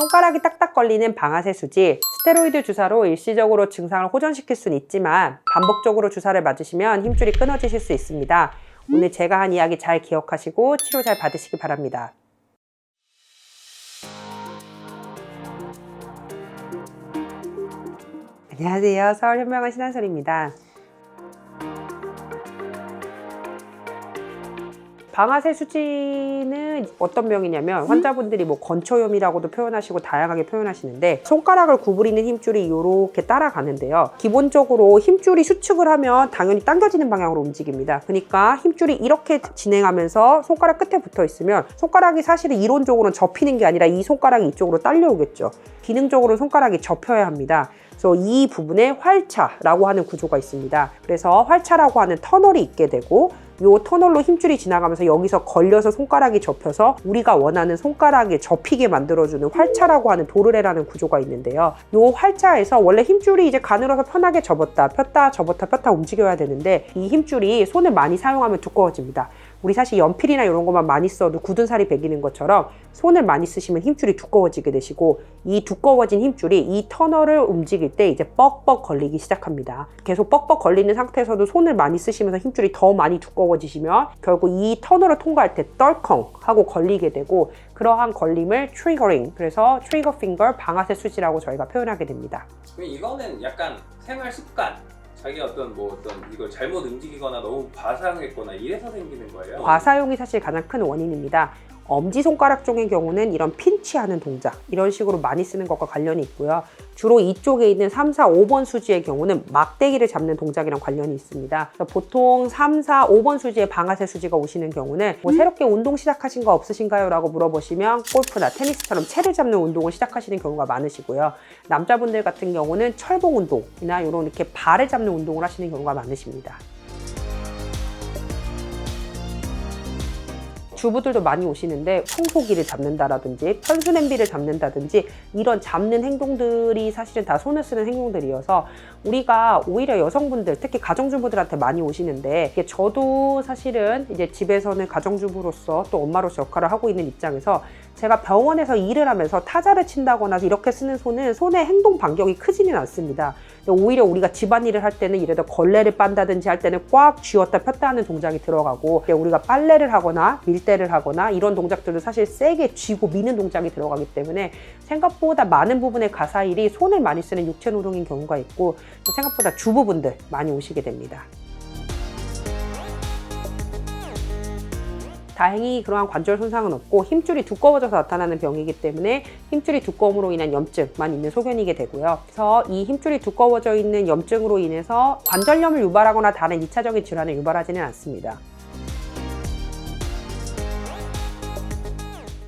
손가락이 딱딱 걸리는 방아쇠 수지, 스테로이드 주사로 일시적으로 증상을 호전시킬 수는 있지만 반복적으로 주사를 맞으시면 힘줄이 끊어지실 수 있습니다. 오늘 제가 한 이야기 잘 기억하시고 치료 잘 받으시기 바랍니다. 안녕하세요. 서울현명원 신한솔입니다. 방아쇠 수지는 어떤 병이냐면 환자분들이 뭐 건초염이라고도 표현하시고 다양하게 표현하시는데 손가락을 구부리는 힘줄이 이렇게 따라가는데요. 기본적으로 힘줄이 수축을 하면 당연히 당겨지는 방향으로 움직입니다. 그러니까 힘줄이 이렇게 진행하면서 손가락 끝에 붙어 있으면 손가락이 사실은 이론적으로는 접히는 게 아니라 이 손가락이 이쪽으로 딸려오겠죠. 기능적으로 손가락이 접혀야 합니다. 그래서 이 부분에 활차라고 하는 구조가 있습니다. 그래서 활차라고 하는 터널이 있게 되고 이 터널로 힘줄이 지나가면서 여기서 걸려서 손가락이 접혀서 우리가 원하는 손가락에 접히게 만들어주는 활차라고 하는 도르래라는 구조가 있는데요. 이 활차에서 원래 힘줄이 이제 가늘어서 편하게 접었다 폈다 접었다 폈다 움직여야 되는데 이 힘줄이 손을 많이 사용하면 두꺼워집니다. 우리 사실 연필이나 이런 것만 많이 써도 굳은 살이 배기는 것처럼 손을 많이 쓰시면 힘줄이 두꺼워지게 되시고 이 두꺼워진 힘줄이 이 터널을 움직일 때 이제 뻑뻑 걸리기 시작합니다. 계속 뻑뻑 걸리는 상태에서도 손을 많이 쓰시면서 힘줄이 더 많이 두꺼워지시면 결국 이 터널을 통과할 때 떨컹 하고 걸리게 되고 그러한 걸림을 트리거링, 그래서 트리거 핑거 방아쇠 수지라고 저희가 표현하게 됩니다. 이거는 약간 생활 습관, 자기가 어떤 이걸 잘못 움직이거나 너무 과사용했거나 이래서 생기는 거예요? 과사용이 사실 가장 큰 원인입니다. 엄지손가락 쪽의 경우는 이런 핀치하는 동작, 이런 식으로 많이 쓰는 것과 관련이 있고요. 주로 이쪽에 있는 3, 4, 5번 수지의 경우는 막대기를 잡는 동작이랑 관련이 있습니다. 보통 3, 4, 5번 수지의 방아쇠 수지가 오시는 경우는 뭐 새롭게 운동 시작하신 거 없으신가요? 라고 물어보시면 골프나 테니스처럼 채를 잡는 운동을 시작하시는 경우가 많으시고요. 남자분들 같은 경우는 철봉 운동이나 이런 이렇게 발을 잡는 운동을 하시는 경우가 많으십니다. 주부들도 많이 오시는데 청소기를 잡는다라든지 편수 냄비를 잡는다든지 이런 잡는 행동들이 사실은 다 손을 쓰는 행동들이어서 우리가 오히려 여성분들, 특히 가정주부들한테 많이 오시는데 저도 사실은 이제 집에서는 가정주부로서 또 엄마로서 역할을 하고 있는 입장에서 제가 병원에서 일을 하면서 타자를 친다거나 이렇게 쓰는 손은 손의 행동 반경이 크지는 않습니다. 오히려 우리가 집안일을 할 때는 이래도 걸레를 빤다든지 할 때는 꽉 쥐었다 폈다 하는 동작이 들어가고 우리가 빨래를 하거나 밀대를 하거나 이런 동작들도 사실 세게 쥐고 미는 동작이 들어가기 때문에 생각보다 많은 부분의 가사일이 손을 많이 쓰는 육체노동인 경우가 있고 생각보다 주부분들 많이 오시게 됩니다. 다행히 그러한 관절 손상은 없고 힘줄이 두꺼워져서 나타나는 병이기 때문에 힘줄이 두꺼움으로 인한 염증만 있는 소견이게 되고요. 그래서 이 힘줄이 두꺼워져 있는 염증으로 인해서 관절염을 유발하거나 다른 2차적인 질환을 유발하지는 않습니다.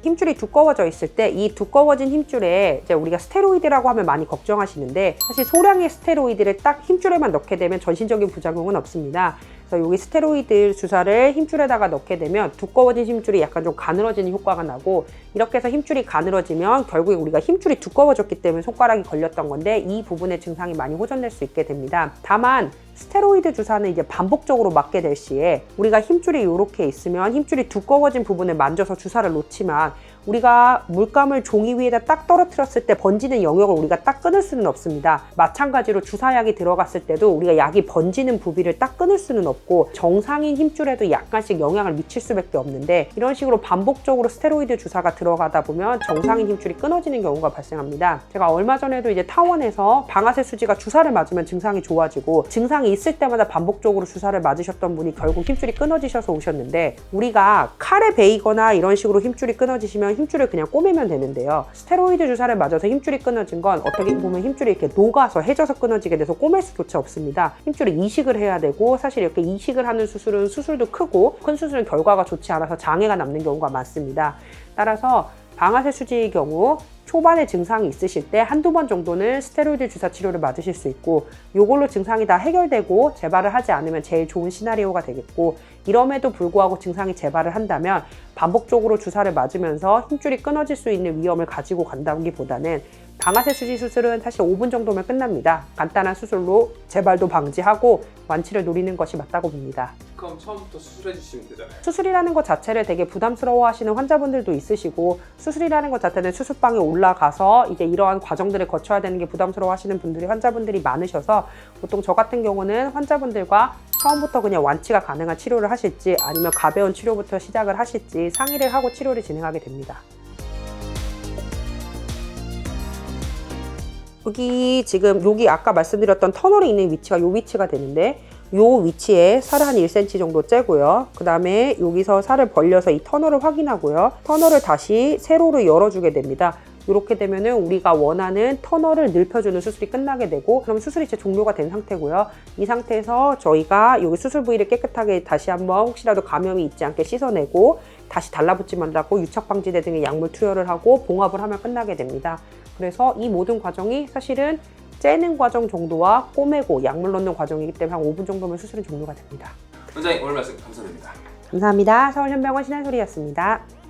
힘줄이 두꺼워져 있을 때 이 두꺼워진 힘줄에 이제 우리가 스테로이드라고 하면 많이 걱정하시는데 사실 소량의 스테로이드를 딱 힘줄에만 넣게 되면 전신적인 부작용은 없습니다. 그래서 여기 스테로이드 주사를 힘줄에다가 넣게 되면 두꺼워진 힘줄이 약간 좀 가늘어지는 효과가 나고 이렇게 해서 힘줄이 가늘어지면 결국에 우리가 힘줄이 두꺼워졌기 때문에 손가락이 걸렸던 건데 이 부분의 증상이 많이 호전될 수 있게 됩니다. 다만 스테로이드 주사는 이제 반복적으로 맞게 될 시에 우리가 힘줄이 이렇게 있으면 힘줄이 두꺼워진 부분을 만져서 주사를 놓지만 우리가 물감을 종이 위에다 딱 떨어뜨렸을 때 번지는 영역을 우리가 딱 끊을 수는 없습니다. 마찬가지로 주사약이 들어갔을 때도 우리가 약이 번지는 부위를 딱 끊을 수는 없고 정상인 힘줄에도 약간씩 영향을 미칠 수밖에 없는데 이런 식으로 반복적으로 스테로이드 주사가 들어가다 보면 정상인 힘줄이 끊어지는 경우가 발생합니다. 제가 얼마 전에도 이제 타원에서 방아쇠 수지가 주사를 맞으면 증상이 좋아지고 증상이 있을 때마다 반복적으로 주사를 맞으셨던 분이 결국 힘줄이 끊어지셔서 오셨는데 우리가 칼에 베이거나 이런 식으로 힘줄이 끊어지시면 힘줄을 그냥 꼬매면 되는데요. 스테로이드 주사를 맞아서 힘줄이 끊어진 건 어떻게 보면 힘줄이 이렇게 녹아서 해져서 끊어지게 돼서 꼬맬 수조차 없습니다. 힘줄을 이식을 해야 되고 사실 이렇게 이식을 하는 수술은 수술도 크고 큰 수술은 결과가 좋지 않아서 장애가 남는 경우가 많습니다. 따라서 방아쇠 수지의 경우 초반에 증상이 있으실 때 한두 번 정도는 스테로이드 주사 치료를 맞으실 수 있고 이걸로 증상이 다 해결되고 재발을 하지 않으면 제일 좋은 시나리오가 되겠고 이럼에도 불구하고 증상이 재발을 한다면 반복적으로 주사를 맞으면서 힘줄이 끊어질 수 있는 위험을 가지고 간다기보다는 방아쇠 수지 수술은 사실 5분 정도면 끝납니다. 간단한 수술로 재발도 방지하고 완치를 노리는 것이 맞다고 봅니다. 그럼 처음부터 수술해 주시면 되잖아요. 수술이라는 것 자체를 되게 부담스러워 하시는 환자분들도 있으시고, 수술이라는 것 자체는 수술방에 올라가서 이제 이러한 과정들을 거쳐야 되는 게 부담스러워 하시는 분들이 환자분들이 많으셔서 보통 저 같은 경우는 환자분들과 처음부터 그냥 완치가 가능한 치료를 하실지 아니면 가벼운 치료부터 시작을 하실지 상의를 하고 치료를 진행하게 됩니다. 여기 아까 말씀드렸던 터널이 있는 위치가 이 위치가 되는데, 이 위치에 살을 한 1cm 정도 째고요. 그 다음에 여기서 살을 벌려서 이 터널을 확인하고요. 터널을 다시 세로로 열어주게 됩니다. 이렇게 되면은 우리가 원하는 터널을 넓혀주는 수술이 끝나게 되고, 그럼 수술이 이제 종료가 된 상태고요. 이 상태에서 저희가 여기 수술 부위를 깨끗하게 다시 한번 혹시라도 감염이 있지 않게 씻어내고 다시 달라붙지 말라고 유착방지제 등의 약물 투여를 하고 봉합을 하면 끝나게 됩니다. 그래서 이 모든 과정이 사실은 째는 과정 정도와 꼬매고 약물 넣는 과정이기 때문에 한 5분 정도면 수술은 종료가 됩니다. 원장님 오늘 말씀 감사드립니다. 감사합니다. 서울현병원 신한솔이었습니다.